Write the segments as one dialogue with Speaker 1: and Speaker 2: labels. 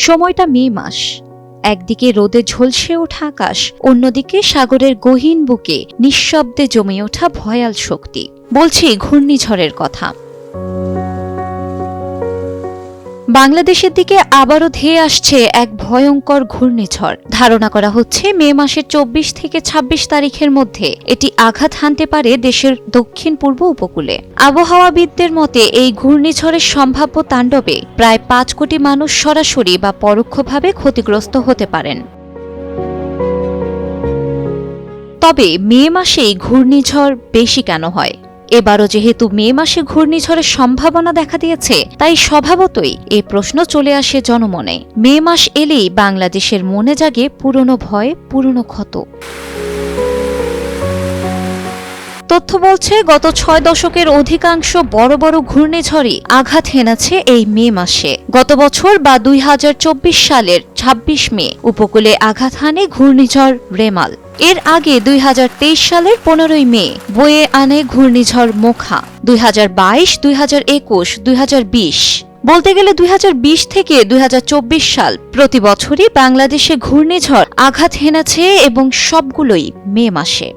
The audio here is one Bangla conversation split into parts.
Speaker 1: সময়টা মে মাস। একদিকে রোদে ঝলসে ওঠা আকাশ, অন্যদিকে সাগরের গহীন বুকে নিঃশব্দে জমে ওঠা ভয়াল শক্তি। বলছি ঘূর্ণিঝড়ের কথা। বাংলাদেশের দিকে আবারও ধেয়ে আসছে এক ভয়ঙ্কর ঘূর্ণিঝড়। ধারণা করা হচ্ছে মে মাসের 24 থেকে 26 তারিখের মধ্যে এটি আঘাত হানতে পারে দেশের দক্ষিণ পূর্ব উপকূলে। আবহাওয়াবিদদের মতে এই ঘূর্ণিঝড়ের সম্ভাব্য তাণ্ডবে প্রায় 5 কোটি মানুষ সরাসরি বা পরোক্ষভাবে ক্ষতিগ্রস্ত হতে পারেন। তবে মে মাসেই ঘূর্ণিঝড় বেশি কেন হয়? এবারও যেহেতু মে মাসে ঘূর্ণিঝড়ের সম্ভাবনা দেখা দিয়েছে, তাই স্বভাবতই এ প্রশ্ন চলে আসে জনমনে। মে মাস এলেই বাংলাদেশের মনে জাগে পুরনো ভয়, পুরনো ক্ষত। তথ্য বলছে গত 6 দশকের অধিকাংশ বড় বড় ঘূর্ণিঝড়ই আঘাত হেনেছে এই মে মাসে। গত বছর বা 2024 সালের 26 মে উপকূলে আঘাত হানে ঘূর্ণিঝড় রেমাল। এর আগে 2023 সালের 15 মে বয়ে আনে ঘূর্ণিঝড় মোখা। 2022, 2021, 2020 বলতে গেলে 2020 থেকে 2024 সাল প্রতি বছরই বাংলাদেশে ঘূর্ণিঝড় আঘাত হেনেছে এবং সবগুলোই মে মাসে।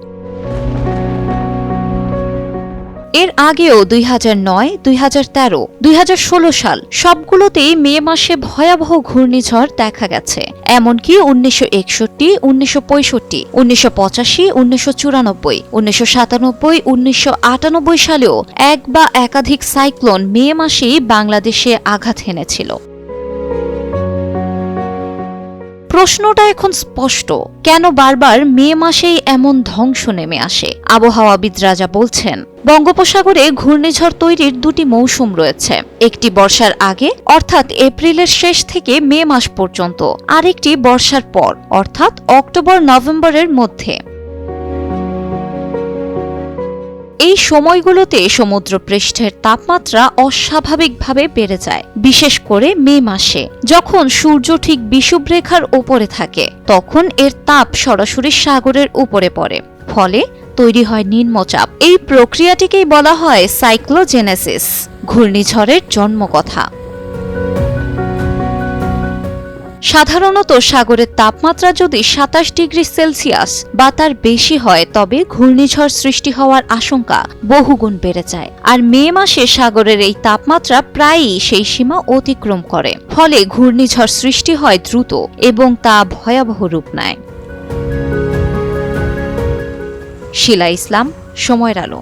Speaker 1: এর আগেও 2009, 2013, 2016 সাল সবগুলোতেই মে মাসে ভয়াবহ ঘূর্ণিঝড় দেখা গেছে। এমনকি 1961, 1965, 1985, 1994, 1997, 1998 সালেও এক বা একাধিক সাইক্লোন মে মাসেই বাংলাদেশে আঘাত হেনেছিল। প্রশ্নটা এখন স্পষ্ট, কেন বারবার মে মাসেই এমন ধ্বংস নেমে আসে? আবহাওয়াবিদরা যা বলছেন, বঙ্গোপসাগরে ঘূর্ণিঝড় তৈরির দুটি মৌসুম রয়েছে। একটি বর্ষার আগে অর্থাৎ এপ্রিলের শেষ থেকে মে মাস পর্যন্ত, আরেকটি বর্ষার পর অর্থাৎ অক্টোবর-নভেম্বরের মধ্যে। এই সময়গুলোতে সমুদ্রপৃষ্ঠের তাপমাত্রা অস্বাভাবিকভাবে বেড়ে যায়, বিশেষ করে মে মাসে। যখন সূর্য ঠিক বিষুবরেখার উপরে থাকে, তখন এর তাপ সরাসরি সাগরের উপরে পড়ে, ফলে তৈরি হয় নিম্নচাপ। এই প্রক্রিয়াটিকেই বলা হয় সাইক্লোজেনেসিস, ঘূর্ণিঝড়ের জন্মকথা। সাধারণত সাগরের তাপমাত্রা যদি 27 ডিগ্রি সেলসিয়াস বা তার বেশি হয়, তবে ঘূর্ণিঝড় সৃষ্টি হওয়ার আশঙ্কা বহুগুণ বেড়ে যায়। আর মে মাসে সাগরের এই তাপমাত্রা প্রায়ই সেই সীমা অতিক্রম করে, ফলে ঘূর্ণিঝড় সৃষ্টি হয় দ্রুত এবং তা ভয়াবহ রূপ নেয়। শিলা ইসলাম, সময়ের আলো।